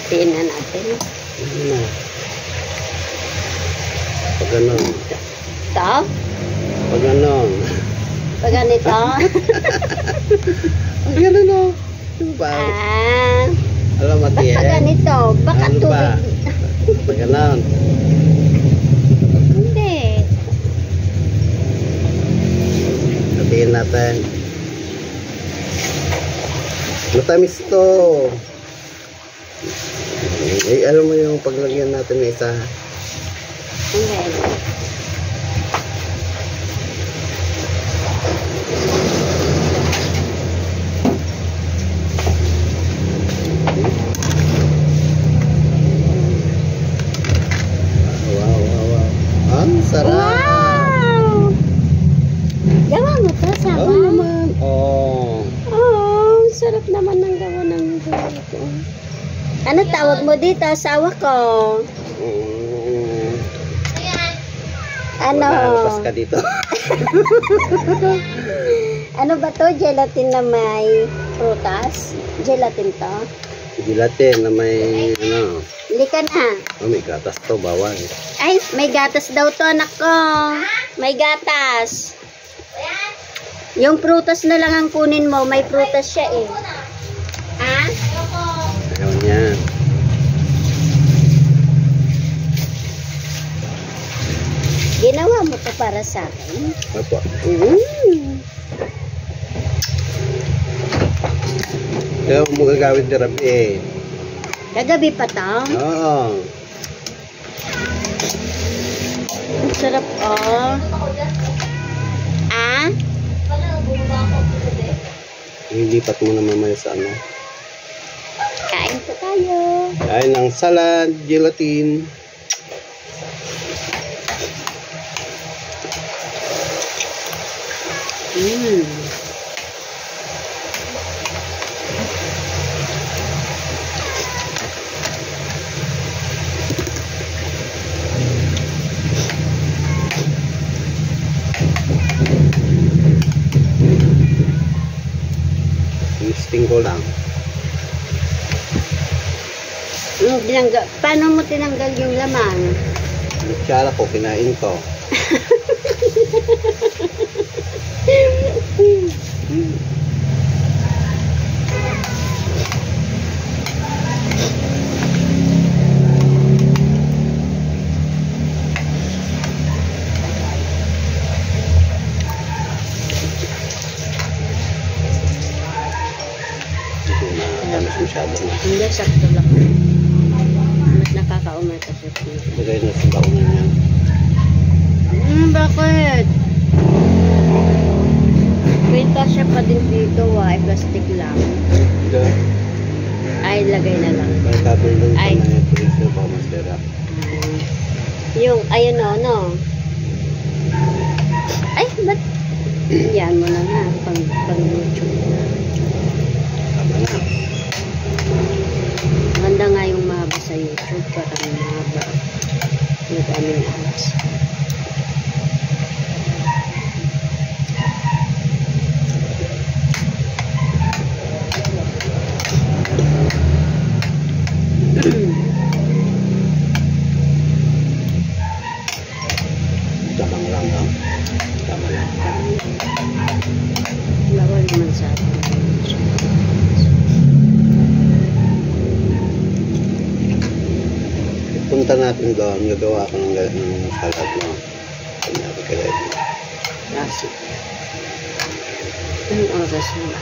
Hatiin na natin. Ano? Pag ganon. Ito? Pag ganon. Pag ganito? Pag ganon o. Ano ba? Alam mati Pag ganito? Baka ano ba? tubig. Pag ganon. Hindi. Hatiin natin. Matamis to. Eh, alam mo yung paglagyan natin ng isa. Hindi. Wow, wow, wow. Ang sarap. Wow! Gawa mo to, sama? Oo naman. Oh. Oh, sarap naman ng gawa ng dito. Ano tawag mo dito, asawa ko? Ano? Lalabas ka dito. Ano ba to? Gelatin na may prutas? Gelatin to? Gelatin na may ano. Lika na. Oh, may gatas to, bawal. Ay, may gatas daw to, anak ko. May gatas. Yung prutas na lang ang kunin mo. May prutas siya eh. Ha? Ayaw niya. Ginawa mo to para sa akin. Opo. Kaya mo gagawin ni Rabi eh. Kagabi pa to? Oo. Ang sarap oh. Ah? Ilipat mo na mamaya sa ano. Kain po tayo. Kain ng salad, gelatin. Listing ko lang. Paano mo tinanggal yung laman? Kutsara ko, kinain ko. Masyado na. Hindi, sakto lang. Mas nakakaumay kasi. Lagay na sa baunan niya. Bakit? May tasya pa din dito, ay plastic lang. Ay, lagay na lang. May tatulong sa Ay. mga preso pa masira. Yung, ayun o, no? Ay, ba't? Yan mo na nga, pang YouTube na. Tama na. Maganda nga yung mahaba sa YouTube, parang mahaba. Nag-aming ads. Tamang lang lang. Tama lang. Bawal naman sa atin. Punta natin doon, gagawa ko ng salad mo. Kanyari ka rin. Kasi, anong oras na?